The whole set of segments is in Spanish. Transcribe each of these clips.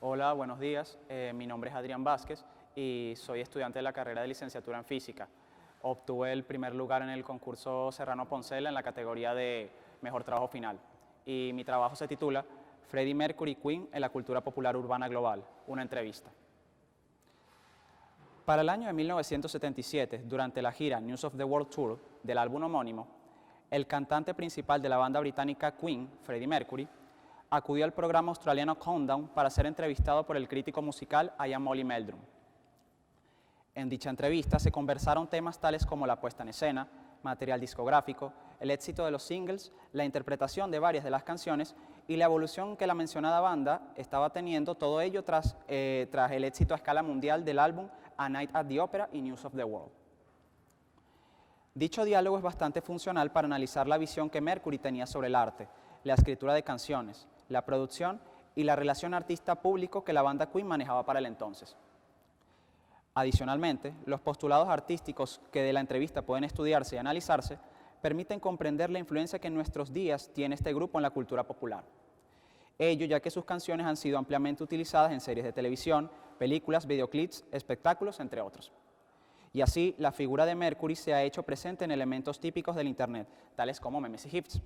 Hola, buenos días. Mi nombre es Adrián Vázquez y soy estudiante de la carrera de licenciatura en física. Obtuve el primer lugar en el concurso Serrano Poncela en la categoría de Mejor Trabajo Final. Y mi trabajo se titula Freddie Mercury Queen en la cultura popular urbana global, una entrevista. Para el año de 1977, durante la gira News of the World Tour del álbum homónimo, el cantante principal de la banda británica Queen, Freddie Mercury, acudió al programa australiano Countdown para ser entrevistado por el crítico musical Ian Molly Meldrum. En dicha entrevista se conversaron temas tales como la puesta en escena, material discográfico, el éxito de los singles, la interpretación de varias de las canciones y la evolución que la mencionada banda estaba teniendo, todo ello tras el éxito a escala mundial del álbum A Night at the Opera y News of the World. Dicho diálogo es bastante funcional para analizar la visión que Mercury tenía sobre el arte, la escritura de canciones, la producción y la relación artista-público que la banda Queen manejaba para el entonces. Adicionalmente, los postulados artísticos que de la entrevista pueden estudiarse y analizarse permiten comprender la influencia que en nuestros días tiene este grupo en la cultura popular. Ello ya que sus canciones han sido ampliamente utilizadas en series de televisión, películas, videoclips, espectáculos, entre otros. Y así, la figura de Mercury se ha hecho presente en elementos típicos del Internet, tales como memes y GIFs,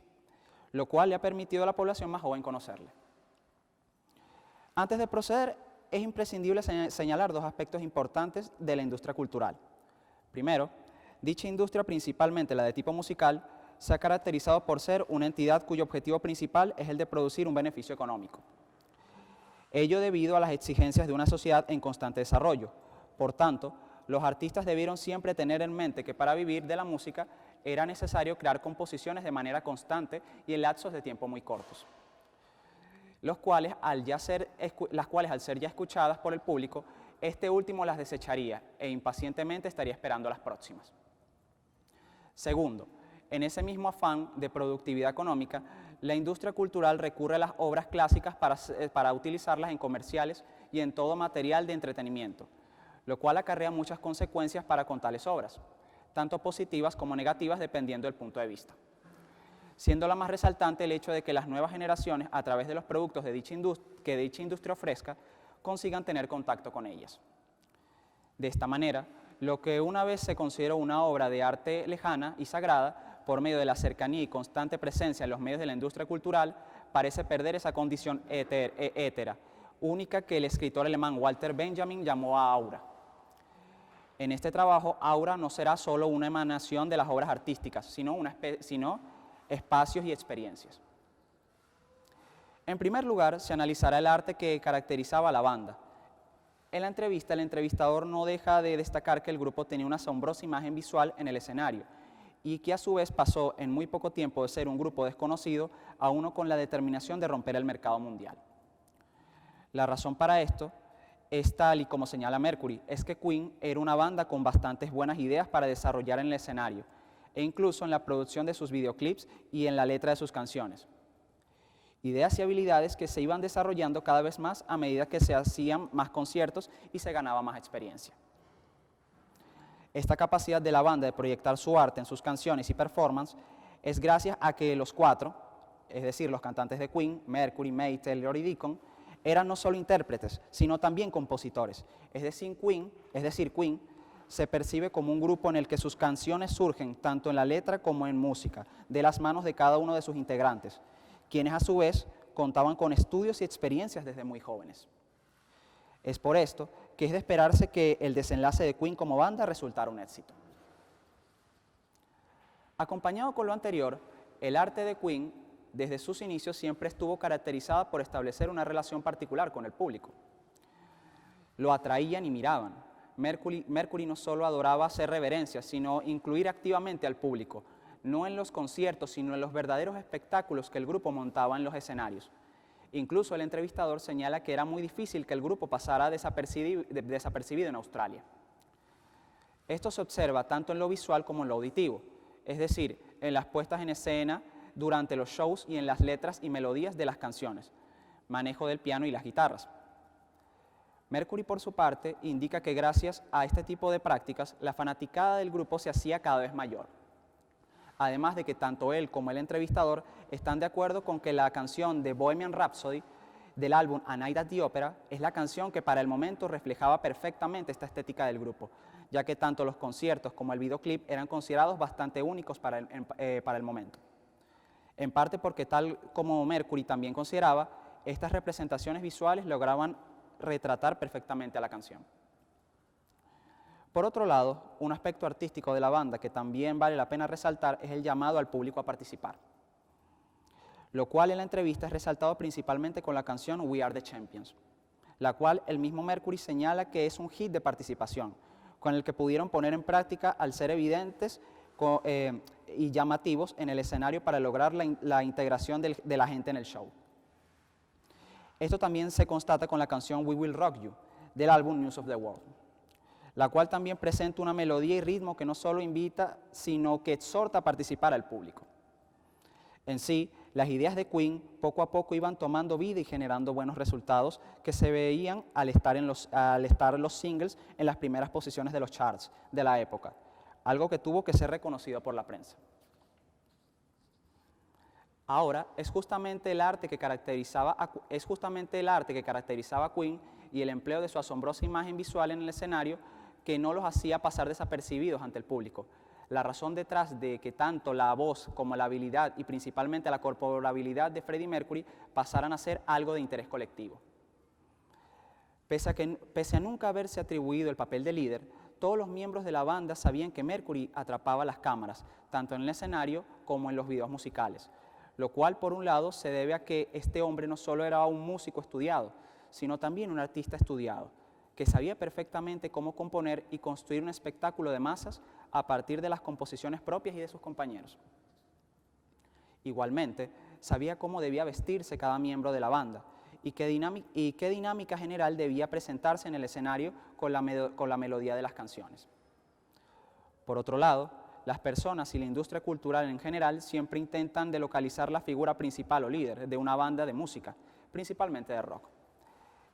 lo cual le ha permitido a la población más joven conocerle. Antes de proceder, es imprescindible señalar dos aspectos importantes de la industria cultural. Primero, dicha industria, principalmente la de tipo musical, se ha caracterizado por ser una entidad cuyo objetivo principal es el de producir un beneficio económico. Ello debido a las exigencias de una sociedad en constante desarrollo. Por tanto, los artistas debieron siempre tener en mente que para vivir de la música era necesario crear composiciones de manera constante y en lapsos de tiempo muy cortos, las cuales al ser ya escuchadas por el público, este último las desecharía e impacientemente estaría esperando las próximas. Segundo, en ese mismo afán de productividad económica, la industria cultural recurre a las obras clásicas para utilizarlas en comerciales y en todo material de entretenimiento, lo cual acarrea muchas consecuencias para con tales obras, tanto positivas como negativas dependiendo del punto de vista. Siendo la más resaltante el hecho de que las nuevas generaciones, a través de los productos que dicha industria ofrezca, consigan tener contacto con ellas. De esta manera, lo que una vez se consideró una obra de arte lejana y sagrada, por medio de la cercanía y constante presencia en los medios de la industria cultural, parece perder esa condición étera, única que el escritor alemán Walter Benjamin llamó a aura. En este trabajo, aura no será solo una emanación de las obras artísticas, sino espacios y experiencias. En primer lugar, se analizará el arte que caracterizaba a la banda. En la entrevista, el entrevistador no deja de destacar que el grupo tenía una asombrosa imagen visual en el escenario y que a su vez pasó en muy poco tiempo de ser un grupo desconocido a uno con la determinación de romper el mercado mundial. La razón para esto es tal y como señala Mercury, es que Queen era una banda con bastantes buenas ideas para desarrollar en el escenario, e incluso en la producción de sus videoclips y en la letra de sus canciones. Ideas y habilidades que se iban desarrollando cada vez más a medida que se hacían más conciertos y se ganaba más experiencia. Esta capacidad de la banda de proyectar su arte en sus canciones y performance es gracias a que los cuatro, es decir, los cantantes de Queen, Mercury, May, Taylor y Deacon, eran no solo intérpretes, sino también compositores. Es decir, Queen se percibe como un grupo en el que sus canciones surgen tanto en la letra como en música, de las manos de cada uno de sus integrantes, quienes a su vez contaban con estudios y experiencias desde muy jóvenes. Es por esto que es de esperarse que el desenlace de Queen como banda resultara un éxito. Acompañado con lo anterior, el arte de Queen desde sus inicios siempre estuvo caracterizada por establecer una relación particular con el público. Lo atraían y miraban. Mercury no solo adoraba hacer reverencias, sino incluir activamente al público, no en los conciertos, sino en los verdaderos espectáculos que el grupo montaba en los escenarios. Incluso el entrevistador señala que era muy difícil que el grupo pasara desapercibido en Australia. Esto se observa tanto en lo visual como en lo auditivo, es decir, en las puestas en escena, durante los shows y en las letras y melodías de las canciones, manejo del piano y las guitarras. Mercury, por su parte, indica que gracias a este tipo de prácticas, la fanaticada del grupo se hacía cada vez mayor. Además de que tanto él como el entrevistador están de acuerdo con que la canción de Bohemian Rhapsody del álbum A Night at the Opera es la canción que para el momento reflejaba perfectamente esta estética del grupo, ya que tanto los conciertos como el videoclip eran considerados bastante únicos para el momento. En parte porque, tal como Mercury también consideraba, estas representaciones visuales lograban retratar perfectamente a la canción. Por otro lado, un aspecto artístico de la banda que también vale la pena resaltar es el llamado al público a participar, lo cual en la entrevista es resaltado principalmente con la canción We Are the Champions, la cual el mismo Mercury señala que es un hit de participación, con el que pudieron poner en práctica al ser evidentes y llamativos en el escenario para lograr la integración de la gente en el show. Esto también se constata con la canción We Will Rock You, del álbum News of the World, la cual también presenta una melodía y ritmo que no solo invita, sino que exhorta a participar al público. En sí, las ideas de Queen poco a poco iban tomando vida y generando buenos resultados que se veían al estar los singles en las primeras posiciones de los charts de la época, algo que tuvo que ser reconocido por la prensa. Ahora, es justamente el arte que caracterizaba a Queen y el empleo de su asombrosa imagen visual en el escenario que no los hacía pasar desapercibidos ante el público. La razón detrás de que tanto la voz como la habilidad y principalmente la corporabilidad de Freddie Mercury pasaran a ser algo de interés colectivo. Pese a nunca haberse atribuido el papel de líder, todos los miembros de la banda sabían que Mercury atrapaba las cámaras, tanto en el escenario como en los videos musicales, lo cual por un lado se debe a que este hombre no solo era un músico estudiado, sino también un artista estudiado, que sabía perfectamente cómo componer y construir un espectáculo de masas a partir de las composiciones propias y de sus compañeros. Igualmente, sabía cómo debía vestirse cada miembro de la banda y qué dinámica general debía presentarse en el escenario con la melodía de las canciones. Por otro lado, las personas y la industria cultural en general siempre intentan delocalizar la figura principal o líder de una banda de música, principalmente de rock,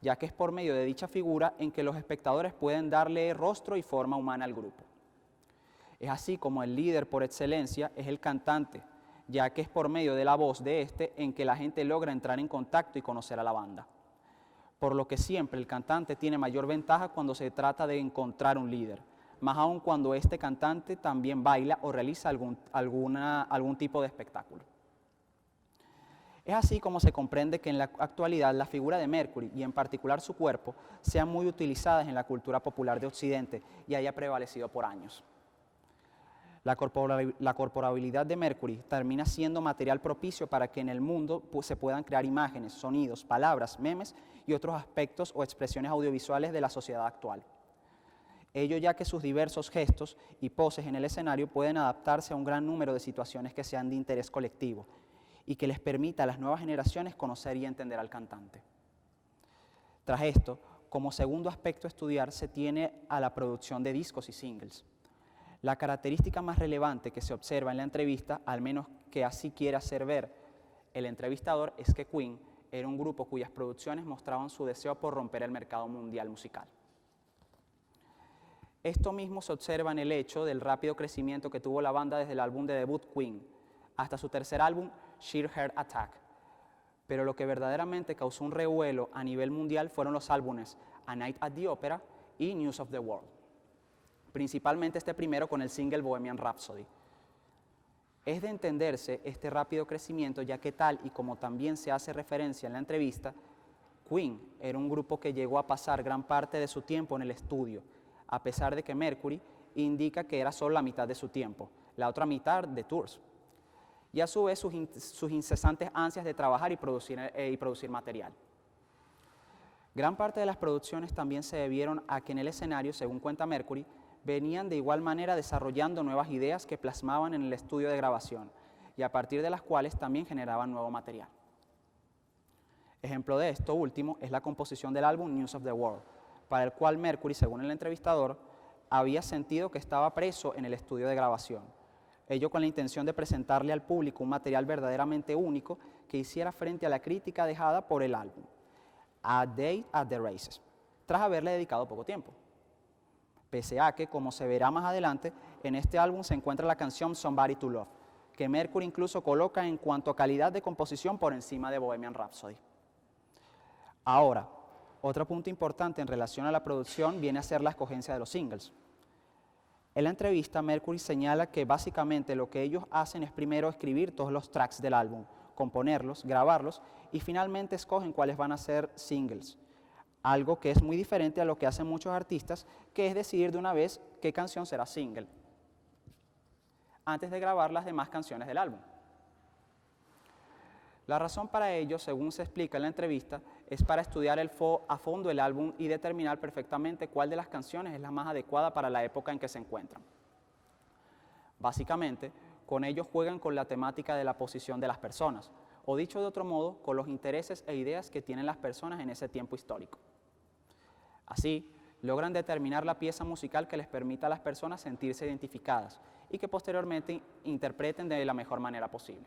ya que es por medio de dicha figura en que los espectadores pueden darle rostro y forma humana al grupo. Es así como el líder por excelencia es el cantante, ya que es por medio de la voz de este en que la gente logra entrar en contacto y conocer a la banda. Por lo que siempre el cantante tiene mayor ventaja cuando se trata de encontrar un líder, más aún cuando este cantante también baila o realiza algún tipo de espectáculo. Es así como se comprende que en la actualidad la figura de Mercury, y en particular su cuerpo, sean muy utilizadas en la cultura popular de Occidente y haya prevalecido por años. La corporabilidad de Mercury termina siendo material propicio para que en el mundo se puedan crear imágenes, sonidos, palabras, memes y otros aspectos o expresiones audiovisuales de la sociedad actual. Ello ya que sus diversos gestos y poses en el escenario pueden adaptarse a un gran número de situaciones que sean de interés colectivo y que les permita a las nuevas generaciones conocer y entender al cantante. Tras esto, como segundo aspecto a estudiar se tiene a la producción de discos y singles. La característica más relevante que se observa en la entrevista, al menos que así quiere hacer ver el entrevistador, es que Queen era un grupo cuyas producciones mostraban su deseo por romper el mercado mundial musical. Esto mismo se observa en el hecho del rápido crecimiento que tuvo la banda desde el álbum de debut Queen hasta su tercer álbum Sheer Heart Attack. Pero lo que verdaderamente causó un revuelo a nivel mundial fueron los álbumes A Night at the Opera y News of the World, principalmente este primero con el single Bohemian Rhapsody. Es de entenderse este rápido crecimiento ya que tal y como también se hace referencia en la entrevista, Queen era un grupo que llegó a pasar gran parte de su tiempo en el estudio, a pesar de que Mercury indica que era solo la mitad de su tiempo, la otra mitad de tours, y a su vez sus incesantes ansias de trabajar y producir material. Gran parte de las producciones también se debieron a que en el escenario, según cuenta Mercury, venían de igual manera desarrollando nuevas ideas que plasmaban en el estudio de grabación y a partir de las cuales también generaban nuevo material. Ejemplo de esto último es la composición del álbum News of the World, para el cual Mercury, según el entrevistador, había sentido que estaba preso en el estudio de grabación, ello con la intención de presentarle al público un material verdaderamente único que hiciera frente a la crítica dejada por el álbum A Day at the Races, tras haberle dedicado poco tiempo. Pese a que, como se verá más adelante, en este álbum se encuentra la canción Somebody to Love, que Mercury incluso coloca en cuanto a calidad de composición por encima de Bohemian Rhapsody. Ahora, otro punto importante en relación a la producción viene a ser la escogencia de los singles. En la entrevista, Mercury señala que básicamente lo que ellos hacen es primero escribir todos los tracks del álbum, componerlos, grabarlos y finalmente escogen cuáles van a ser singles. Algo que es muy diferente a lo que hacen muchos artistas, que es decidir de una vez qué canción será single, antes de grabar las demás canciones del álbum. La razón para ello, según se explica en la entrevista, es para estudiar a fondo el álbum y determinar perfectamente cuál de las canciones es la más adecuada para la época en que se encuentran. Básicamente, con ello juegan con la temática de la posición de las personas, o dicho de otro modo, con los intereses e ideas que tienen las personas en ese tiempo histórico. Así, logran determinar la pieza musical que les permita a las personas sentirse identificadas y que posteriormente interpreten de la mejor manera posible.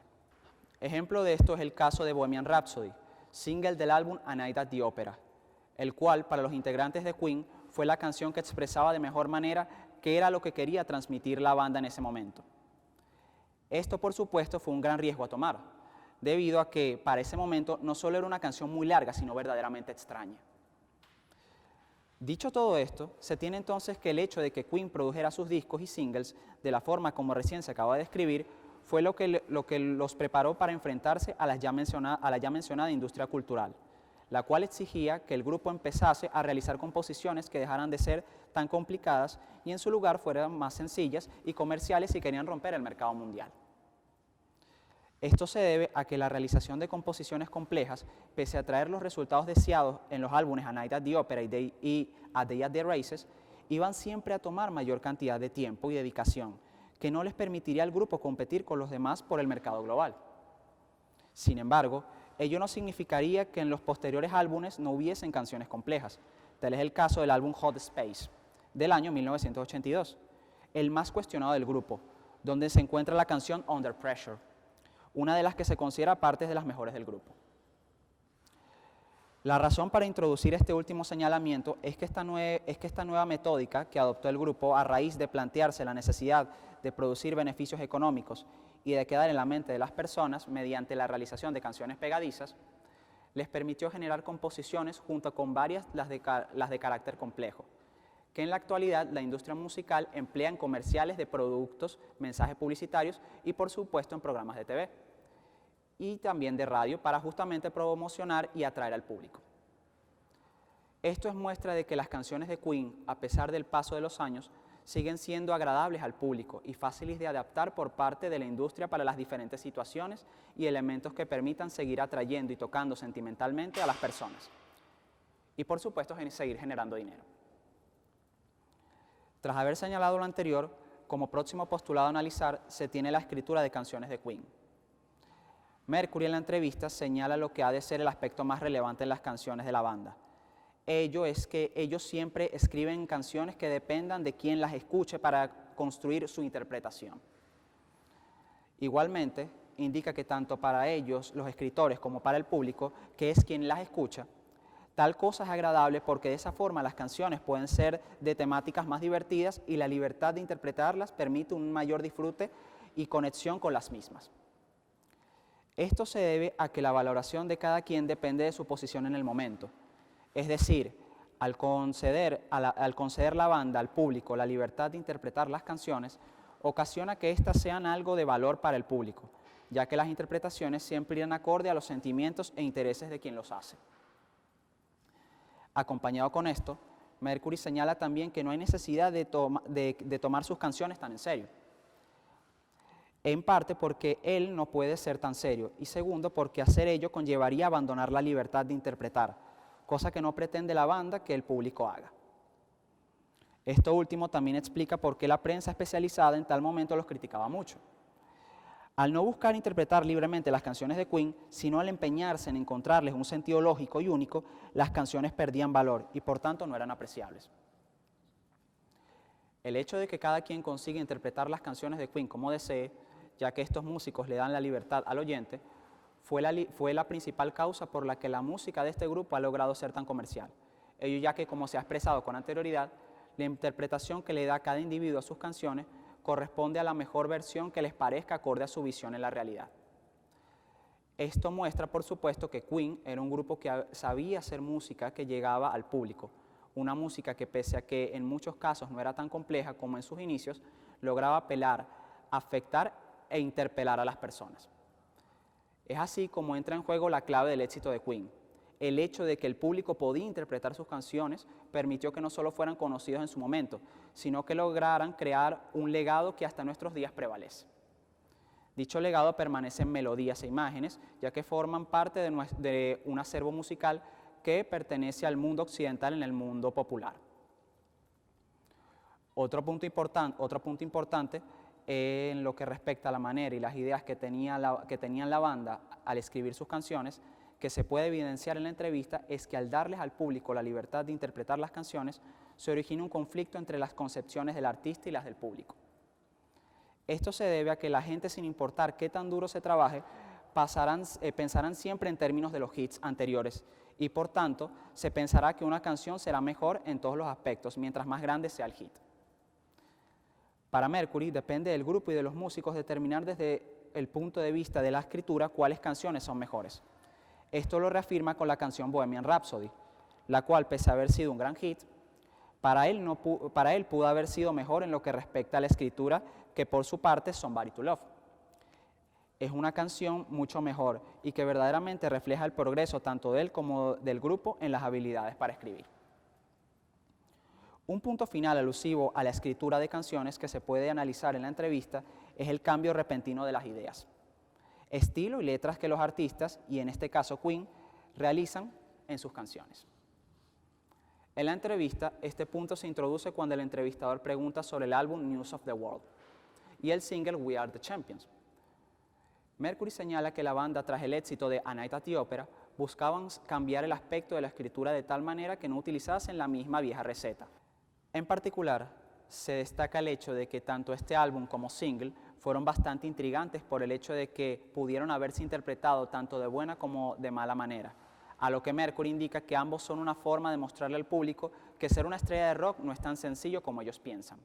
Ejemplo de esto es el caso de Bohemian Rhapsody, single del álbum A Night at the Opera, el cual para los integrantes de Queen fue la canción que expresaba de mejor manera qué era lo que quería transmitir la banda en ese momento. Esto, por supuesto, fue un gran riesgo a tomar, debido a que para ese momento no solo era una canción muy larga, sino verdaderamente extraña. Dicho todo esto, se tiene entonces que el hecho de que Queen produjera sus discos y singles de la forma como recién se acaba de describir fue lo que los preparó para enfrentarse a la ya mencionada industria cultural, la cual exigía que el grupo empezase a realizar composiciones que dejaran de ser tan complicadas y en su lugar fueran más sencillas y comerciales si querían romper el mercado mundial. Esto se debe a que la realización de composiciones complejas, pese a traer los resultados deseados en los álbumes A Night at the Opera y A Day at the Races, iban siempre a tomar mayor cantidad de tiempo y dedicación, que no les permitiría al grupo competir con los demás por el mercado global. Sin embargo, ello no significaría que en los posteriores álbumes no hubiesen canciones complejas. Tal es el caso del álbum Hot Space, del año 1982, el más cuestionado del grupo, donde se encuentra la canción Under Pressure, una de las que se considera parte de las mejores del grupo. La razón para introducir este último señalamiento es que esta nueva metódica que adoptó el grupo a raíz de plantearse la necesidad de producir beneficios económicos y de quedar en la mente de las personas mediante la realización de canciones pegadizas, les permitió generar composiciones junto con varias las de carácter complejo, que en la actualidad la industria musical emplea en comerciales de productos, mensajes publicitarios y por supuesto en programas de TV y también de radio para justamente promocionar y atraer al público. Esto es muestra de que las canciones de Queen, a pesar del paso de los años, siguen siendo agradables al público y fáciles de adaptar por parte de la industria para las diferentes situaciones y elementos que permitan seguir atrayendo y tocando sentimentalmente a las personas. Y por supuesto, seguir generando dinero. Tras haber señalado lo anterior, como próximo postulado a analizar, se tiene la escritura de canciones de Queen. Mercury en la entrevista señala lo que ha de ser el aspecto más relevante en las canciones de la banda. Ello es que ellos siempre escriben canciones que dependan de quien las escuche para construir su interpretación. Igualmente, indica que tanto para ellos, los escritores, como para el público, que es quien las escucha, tal cosa es agradable porque de esa forma las canciones pueden ser de temáticas más divertidas y la libertad de interpretarlas permite un mayor disfrute y conexión con las mismas. Esto se debe a que la valoración de cada quien depende de su posición en el momento. Es decir, al conceder la banda al público la libertad de interpretar las canciones, ocasiona que éstas sean algo de valor para el público, ya que las interpretaciones siempre irán acorde a los sentimientos e intereses de quien los hace. Acompañado con esto, Mercury señala también que no hay necesidad de tomar sus canciones tan en serio. En parte porque él no puede ser tan serio y segundo porque hacer ello conllevaría abandonar la libertad de interpretar, cosa que no pretende la banda que el público haga. Esto último también explica por qué la prensa especializada en tal momento los criticaba mucho. Al no buscar interpretar libremente las canciones de Queen, sino al empeñarse en encontrarles un sentido lógico y único, las canciones perdían valor y por tanto no eran apreciables. El hecho de que cada quien consiga interpretar las canciones de Queen como desee, ya que estos músicos le dan la libertad al oyente, fue la principal causa por la que la música de este grupo ha logrado ser tan comercial. Ello ya que, como se ha expresado con anterioridad, la interpretación que le da cada individuo a sus canciones corresponde a la mejor versión que les parezca acorde a su visión en la realidad. Esto muestra, por supuesto, que Queen era un grupo que sabía hacer música que llegaba al público, una música que pese a que en muchos casos no era tan compleja como en sus inicios, lograba apelar, afectar e interpelar a las personas. Es así como entra en juego la clave del éxito de Queen. El hecho de que el público podía interpretar sus canciones permitió que no solo fueran conocidos en su momento, sino que lograran crear un legado que hasta nuestros días prevalece. Dicho legado permanece en melodías e imágenes, ya que forman parte de un acervo musical que pertenece al mundo occidental en el mundo popular. Otro punto importante en lo que respecta a la manera y las ideas que tenían la banda al escribir sus canciones, que se puede evidenciar en la entrevista, es que al darles al público la libertad de interpretar las canciones, se origina un conflicto entre las concepciones del artista y las del público. Esto se debe a que la gente, sin importar qué tan duro se trabaje, pensarán siempre en términos de los hits anteriores y por tanto se pensará que una canción será mejor en todos los aspectos, mientras más grande sea el hit. Para Mercury depende del grupo y de los músicos determinar desde el punto de vista de la escritura cuáles canciones son mejores. Esto lo reafirma con la canción Bohemian Rhapsody, la cual, pese a haber sido un gran hit, para él pudo haber sido mejor en lo que respecta a la escritura que por su parte Somebody to Love. Es una canción mucho mejor y que verdaderamente refleja el progreso tanto de él como del grupo en las habilidades para escribir. Un punto final alusivo a la escritura de canciones que se puede analizar en la entrevista es el cambio repentino de las ideas, estilo y letras que los artistas, y en este caso Queen, realizan en sus canciones. En la entrevista, este punto se introduce cuando el entrevistador pregunta sobre el álbum News of the World y el single We Are the Champions. Mercury señala que la banda, tras el éxito de A Night at the Opera, buscaban cambiar el aspecto de la escritura de tal manera que no utilizasen la misma vieja receta. En particular, se destaca el hecho de que tanto este álbum como single fueron bastante intrigantes por el hecho de que pudieron haberse interpretado tanto de buena como de mala manera, a lo que Mercury indica que ambos son una forma de mostrarle al público que ser una estrella de rock no es tan sencillo como ellos piensan,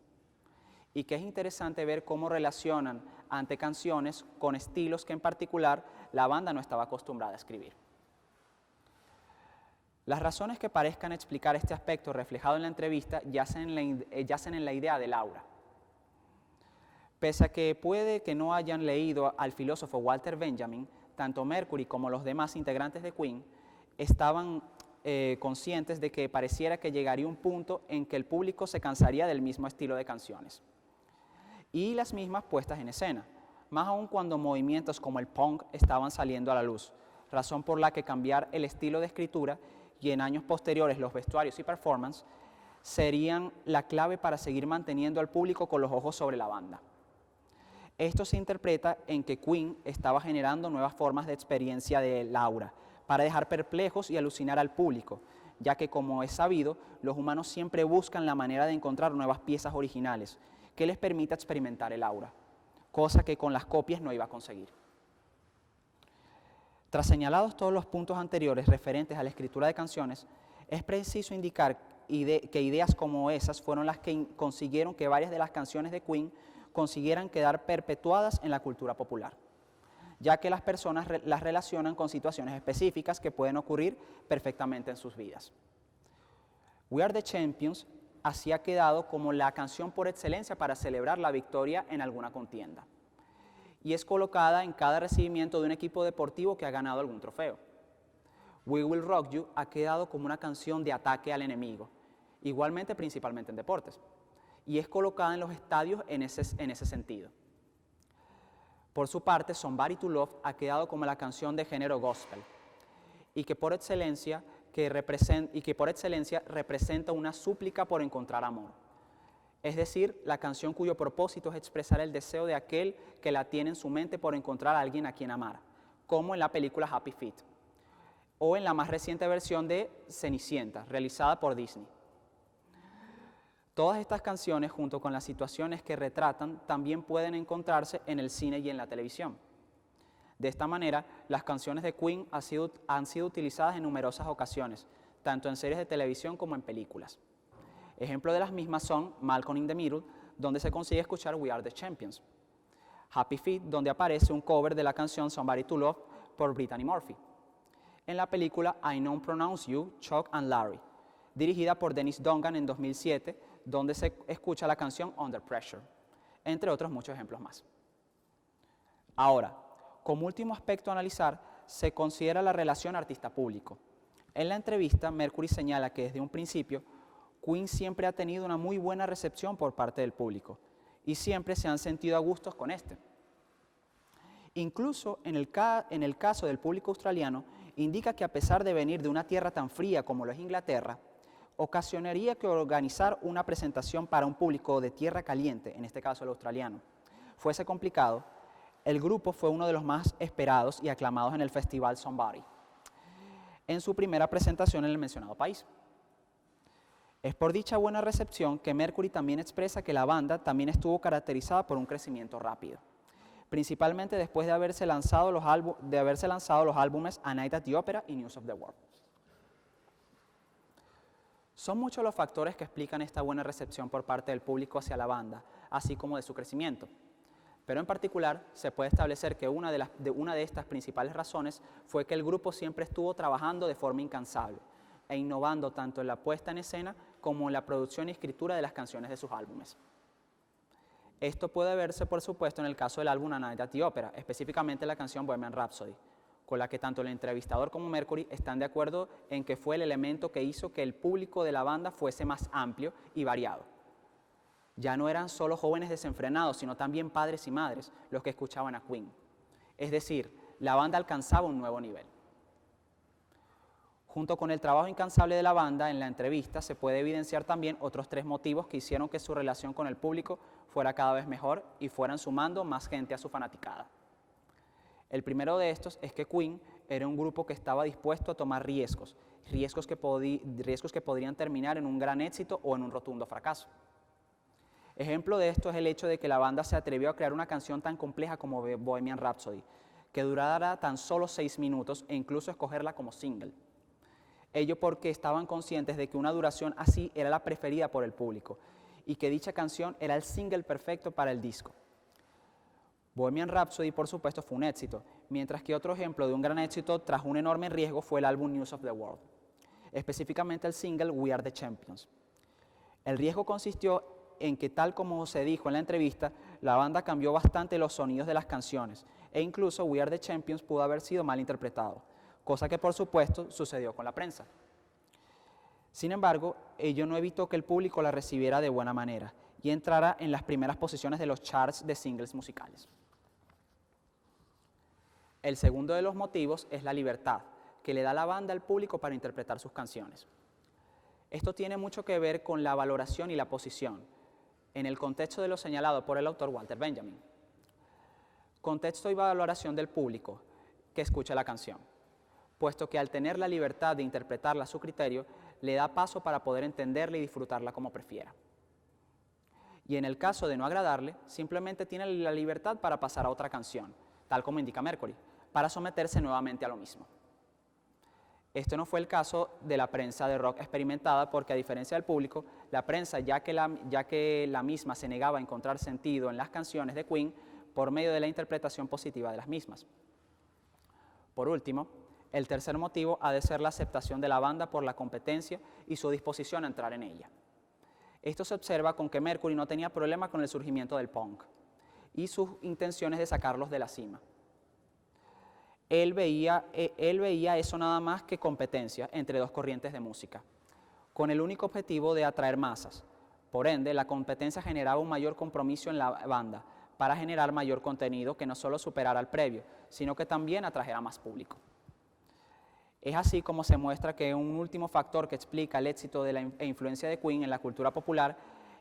y que es interesante ver cómo relacionan ante canciones con estilos que en particular la banda no estaba acostumbrada a escribir. Las razones que parezcan explicar este aspecto reflejado en la entrevista yacen en la idea del aura. Pese a que puede que no hayan leído al filósofo Walter Benjamin, tanto Mercury como los demás integrantes de Queen estaban conscientes de que pareciera que llegaría un punto en que el público se cansaría del mismo estilo de canciones y las mismas puestas en escena, más aún cuando movimientos como el punk estaban saliendo a la luz, razón por la que cambiar el estilo de escritura y en años posteriores los vestuarios y performance serían la clave para seguir manteniendo al público con los ojos sobre la banda. Esto se interpreta en que Queen estaba generando nuevas formas de experiencia del aura, para dejar perplejos y alucinar al público, ya que, como es sabido, los humanos siempre buscan la manera de encontrar nuevas piezas originales que les permita experimentar el aura, cosa que con las copias no iba a conseguir. Tras señalados todos los puntos anteriores referentes a la escritura de canciones, es preciso indicar que ideas como esas fueron las que consiguieron que varias de las canciones de Queen consiguieran quedar perpetuadas en la cultura popular, ya que las personas las relacionan con situaciones específicas que pueden ocurrir perfectamente en sus vidas. We Are the Champions así ha quedado como la canción por excelencia para celebrar la victoria en alguna contienda, y es colocada en cada recibimiento de un equipo deportivo que ha ganado algún trofeo. We Will Rock You ha quedado como una canción de ataque al enemigo, igualmente principalmente en deportes, y es colocada en los estadios en ese sentido. Por su parte, Somebody to Love ha quedado como la canción de género gospel, y que por excelencia representa una súplica por encontrar amor. Es decir, la canción cuyo propósito es expresar el deseo de aquel que la tiene en su mente por encontrar a alguien a quien amar, como en la película Happy Feet, o en la más reciente versión de Cenicienta, realizada por Disney. Todas estas canciones, junto con las situaciones que retratan, también pueden encontrarse en el cine y en la televisión. De esta manera, las canciones de Queen han sido utilizadas en numerosas ocasiones, tanto en series de televisión como en películas. Ejemplo de las mismas son Malcolm in the Middle, donde se consigue escuchar We Are the Champions; Happy Feet, donde aparece un cover de la canción Somebody to Love por Brittany Murphy, en la película I Don't Pronounce You, Chuck and Larry, dirigida por Dennis Dungan en 2007, donde se escucha la canción Under Pressure, entre otros muchos ejemplos más. Ahora, como último aspecto a analizar, se considera la relación artista-público. En la entrevista, Mercury señala que desde un principio, Queen siempre ha tenido una muy buena recepción por parte del público y siempre se han sentido a gustos con este. Incluso en el caso del público australiano, indica que a pesar de venir de una tierra tan fría como lo es Inglaterra, ocasionaría que organizar una presentación para un público de tierra caliente, en este caso el australiano, fuese complicado. El grupo fue uno de los más esperados y aclamados en el festival Somebody, en su primera presentación en el mencionado país. Es por dicha buena recepción que Mercury también expresa que la banda también estuvo caracterizada por un crecimiento rápido, principalmente después de haberse lanzado los álbumes A Night at the Opera y News of the World. Son muchos los factores que explican esta buena recepción por parte del público hacia la banda, así como de su crecimiento. Pero en particular, se puede establecer que una de estas principales razones fue que el grupo siempre estuvo trabajando de forma incansable e innovando tanto en la puesta en escena como en la producción y escritura de las canciones de sus álbumes. Esto puede verse, por supuesto, en el caso del álbum A Night at the Opera, específicamente la canción Bohemian Rhapsody, con la que tanto el entrevistador como Mercury están de acuerdo en que fue el elemento que hizo que el público de la banda fuese más amplio y variado. Ya no eran solo jóvenes desenfrenados, sino también padres y madres los que escuchaban a Queen. Es decir, la banda alcanzaba un nuevo nivel. Junto con el trabajo incansable de la banda, en la entrevista se puede evidenciar también otros 3 motivos que hicieron que su relación con el público fuera cada vez mejor y fueran sumando más gente a su fanaticada. El primero de estos es que Queen era un grupo que estaba dispuesto a tomar riesgos que podrían terminar en un gran éxito o en un rotundo fracaso. Ejemplo de esto es el hecho de que la banda se atrevió a crear una canción tan compleja como Bohemian Rhapsody, que durara tan solo 6 minutos e incluso escogerla como single. Ello porque estaban conscientes de que una duración así era la preferida por el público y que dicha canción era el single perfecto para el disco. Bohemian Rhapsody, por supuesto, fue un éxito, mientras que otro ejemplo de un gran éxito tras un enorme riesgo fue el álbum News of the World, específicamente el single We Are the Champions. El riesgo consistió en que, tal como se dijo en la entrevista, la banda cambió bastante los sonidos de las canciones e incluso We Are the Champions pudo haber sido mal interpretado, cosa que por supuesto sucedió con la prensa. Sin embargo, ello no evitó que el público la recibiera de buena manera y entrara en las primeras posiciones de los charts de singles musicales. El segundo de los motivos es la libertad que le da la banda al público para interpretar sus canciones. Esto tiene mucho que ver con la valoración y la posición, en el contexto de lo señalado por el autor Walter Benjamin. Contexto y valoración del público que escucha la canción, puesto que al tener la libertad de interpretarla a su criterio, le da paso para poder entenderla y disfrutarla como prefiera. Y en el caso de no agradarle, simplemente tiene la libertad para pasar a otra canción, tal como indica Mercury, para someterse nuevamente a lo mismo. Esto no fue el caso de la prensa de rock experimentada porque, a diferencia del público, la prensa, ya que la misma se negaba a encontrar sentido en las canciones de Queen por medio de la interpretación positiva de las mismas. Por último, el tercer motivo ha de ser la aceptación de la banda por la competencia y su disposición a entrar en ella. Esto se observa con que Mercury no tenía problema con el surgimiento del punk y sus intenciones de sacarlos de la cima. Él veía eso nada más que competencia entre 2 corrientes de música, con el único objetivo de atraer masas. Por ende, la competencia generaba un mayor compromiso en la banda para generar mayor contenido que no solo superara al previo, sino que también atrajera más público. Es así como se muestra que un último factor que explica el éxito e influencia de Queen en la cultura popular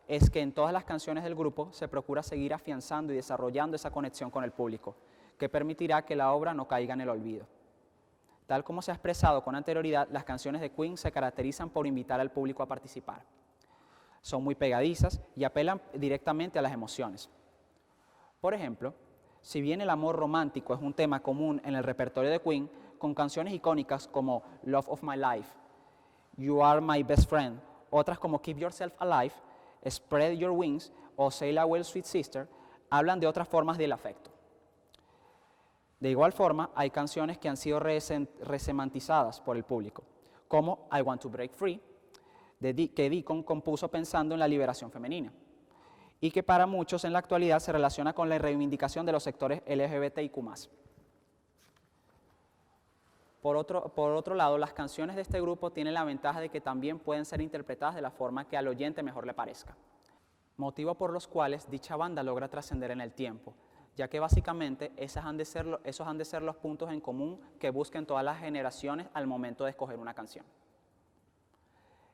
es que en todas las canciones del grupo se procura seguir afianzando y desarrollando esa conexión con el público, que permitirá que la obra no caiga en el olvido. Tal como se ha expresado con anterioridad, las canciones de Queen se caracterizan por invitar al público a participar. Son muy pegadizas y apelan directamente a las emociones. Por ejemplo, si bien el amor romántico es un tema común en el repertorio de Queen, con canciones icónicas como Love of My Life, You Are My Best Friend, otras como Keep Yourself Alive, Spread Your Wings o Sail Away Sweet Sister, hablan de otras formas del afecto. De igual forma, hay canciones que han sido resemantizadas por el público, como I Want to Break Free, que Deacon compuso pensando en la liberación femenina, y que para muchos en la actualidad se relaciona con la reivindicación de los sectores LGBTIQ+. Por otro lado, las canciones de este grupo tienen la ventaja de que también pueden ser interpretadas de la forma que al oyente mejor le parezca, motivo por los cuales dicha banda logra trascender en el tiempo, ya que básicamente esos han de ser los puntos en común que busquen todas las generaciones al momento de escoger una canción.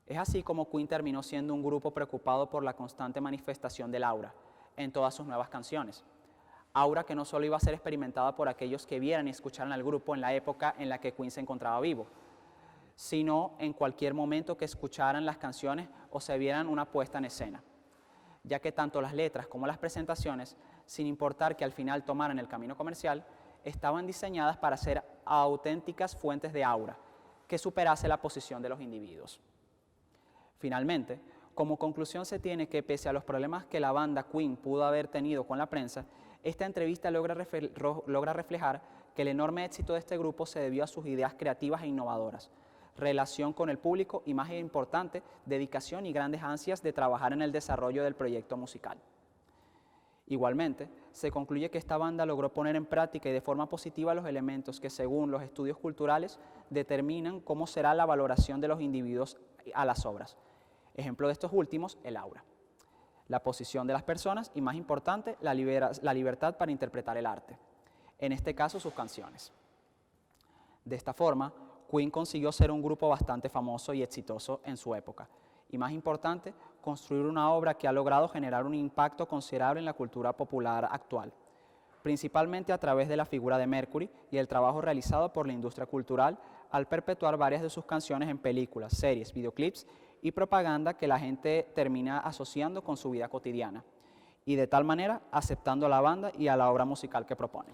Es así como Queen terminó siendo un grupo preocupado por la constante manifestación del aura en todas sus nuevas canciones. Aura que no solo iba a ser experimentada por aquellos que vieran y escucharan al grupo en la época en la que Queen se encontraba vivo, sino en cualquier momento que escucharan las canciones o se vieran una puesta en escena, ya que tanto las letras como las presentaciones, sin importar que al final tomaran el camino comercial, estaban diseñadas para ser auténticas fuentes de aura que superase la posición de los individuos. Finalmente, como conclusión se tiene que pese a los problemas que la banda Queen pudo haber tenido con la prensa, esta entrevista logra reflejar que el enorme éxito de este grupo se debió a sus ideas creativas e innovadoras, relación con el público y, más importante, dedicación y grandes ansias de trabajar en el desarrollo del proyecto musical. Igualmente, se concluye que esta banda logró poner en práctica y de forma positiva los elementos que, según los estudios culturales, determinan cómo será la valoración de los individuos a las obras. Ejemplo de estos últimos, el aura, la posición de las personas y, más importante, la libertad para interpretar el arte, en este caso sus canciones. De esta forma, Queen consiguió ser un grupo bastante famoso y exitoso en su época, y más importante, construir una obra que ha logrado generar un impacto considerable en la cultura popular actual, principalmente a través de la figura de Mercury y el trabajo realizado por la industria cultural al perpetuar varias de sus canciones en películas, series, videoclips y propaganda que la gente termina asociando con su vida cotidiana, y de tal manera aceptando a la banda y a la obra musical que propone.